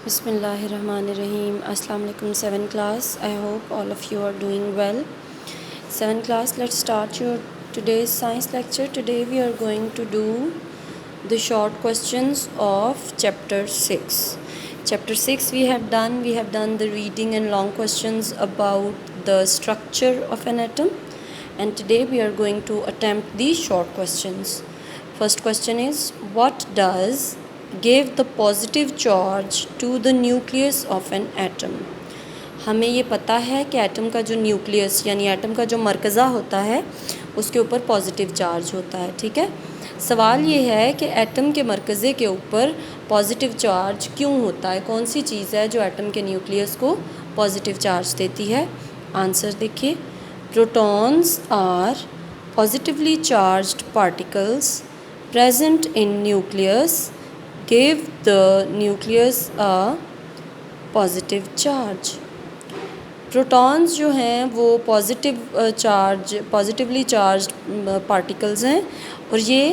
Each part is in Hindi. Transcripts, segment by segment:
Bismillahirrahmanirrahim. Assalamu alaikum 7th class. I hope all of you are doing well. 7th class, let's start your today's science lecture. Today we are going to do the short questions of chapter 6. Chapter 6 we have done the reading and long questions about the structure of an atom, and today we are going to attempt these short questions. First question is, what does give the positive charge to the nucleus of an atom? हमें ये पता है कि एटम का जो न्यूक्लियस यानी एटम का जो मरकज़ा होता है उसके ऊपर पॉजिटिव चार्ज होता है। ठीक है, सवाल ये है कि एटम के मरकज़े के ऊपर पॉजिटिव चार्ज क्यों होता है, कौन सी चीज़ है जो एटम के न्यूक्लियस को पॉजिटिव चार्ज देती है। आंसर देखिए, protons are positively charged particles present in nucleus give the nucleus a positive charge. Protons जो हैं वो पॉजिटिवली चार्ज्ड पार्टिकल्स हैं और ये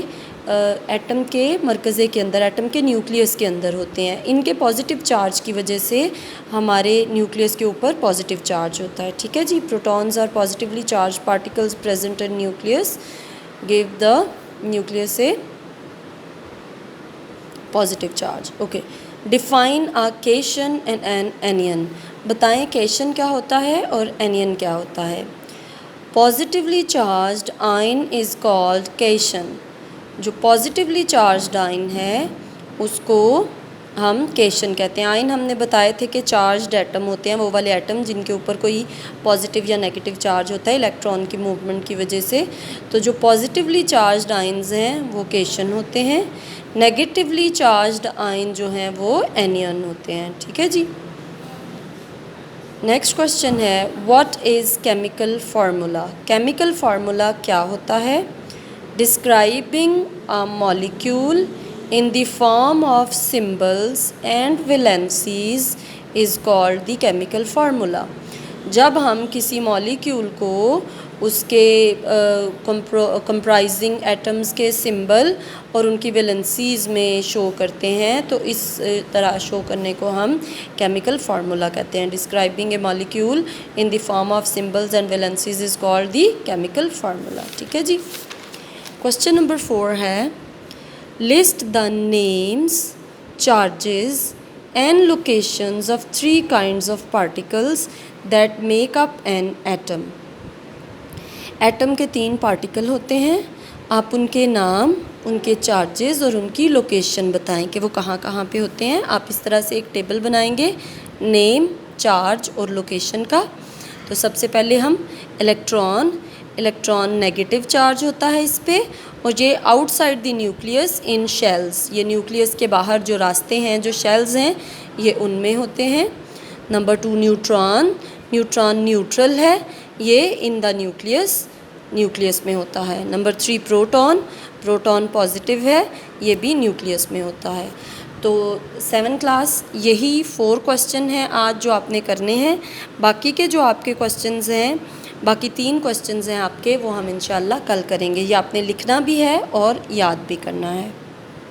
एटम के मरकज़े के अंदर, एटम के न्यूक्लियस के अंदर होते हैं। इनके पॉजिटिव चार्ज की वजह से हमारे न्यूक्लियस के ऊपर पॉजिटिव चार्ज होता है। ठीक है जी, protons are positively charge particles present in nucleus give the nucleus a positive charge. Okay, define a cation and an anion. बताएं केशन क्या होता है और एनियन क्या होता है। Positively charged ion is called cation. जो पॉजिटिवली चार्ज्ड आयन है उसको हम केशन कहते हैं। आयन हमने बताए थे कि चार्ज्ड एटम होते हैं, वो वाले एटम जिनके ऊपर कोई पॉजिटिव या नेगेटिव चार्ज होता है इलेक्ट्रॉन की मूवमेंट की वजह से। तो जो पॉजिटिवली चार्ज्ड आयन्स हैं वो केशन होते हैं, नेगेटिवली चार्ज्ड आयन जो हैं वो एनियन होते हैं। ठीक है जी। नेक्स्ट क्वेश्चन है, what is chemical formula. Chemical formula क्या होता है। Describing a molecule in the form of symbols and valencies is called the chemical formula. जब हम किसी मॉलिक्यूल को उसके कंप्राइजिंग एटम्स के सिंबल और उनकी वैलेंसीज़ में शो करते हैं तो इस तरह शो करने को हम केमिकल फार्मूला कहते हैं। Describing a molecule in the form of symbols and valencies is called the chemical formula. ठीक है जी। क्वेश्चन नंबर 4 है, list the names, charges and locations of 3 kinds of particles that make up an atom. Atom के 3 पार्टिकल होते हैं, आप उनके नाम, उनके चार्जेस और उनकी लोकेशन बताएं कि वो कहाँ कहाँ पे होते हैं। आप इस तरह से एक टेबल बनाएंगे नेम, चार्ज और लोकेशन का। तो सबसे पहले हम इलेक्ट्रॉन नेगेटिव चार्ज होता है इस पर, और ये outside the nucleus in shells, ये न्यूक्लियस के बाहर जो रास्ते हैं, जो शेल्स हैं, ये उनमें होते हैं। नंबर 2 न्यूट्रॉन न्यूट्रल है, ये इन द न्यूक्लियस में होता है। नंबर 3 प्रोटॉन पॉजिटिव है, ये भी न्यूक्लियस में होता है। तो 7th क्लास यही 4 क्वेश्चन हैं आज जो आपने करने हैं। बाकी के जो आपके क्वेश्चंस हैं, बाकी 3 क्वेश्चंस हैं आपके, वो हम इंशाल्लाह कल करेंगे। ये आपने लिखना भी है और याद भी करना है।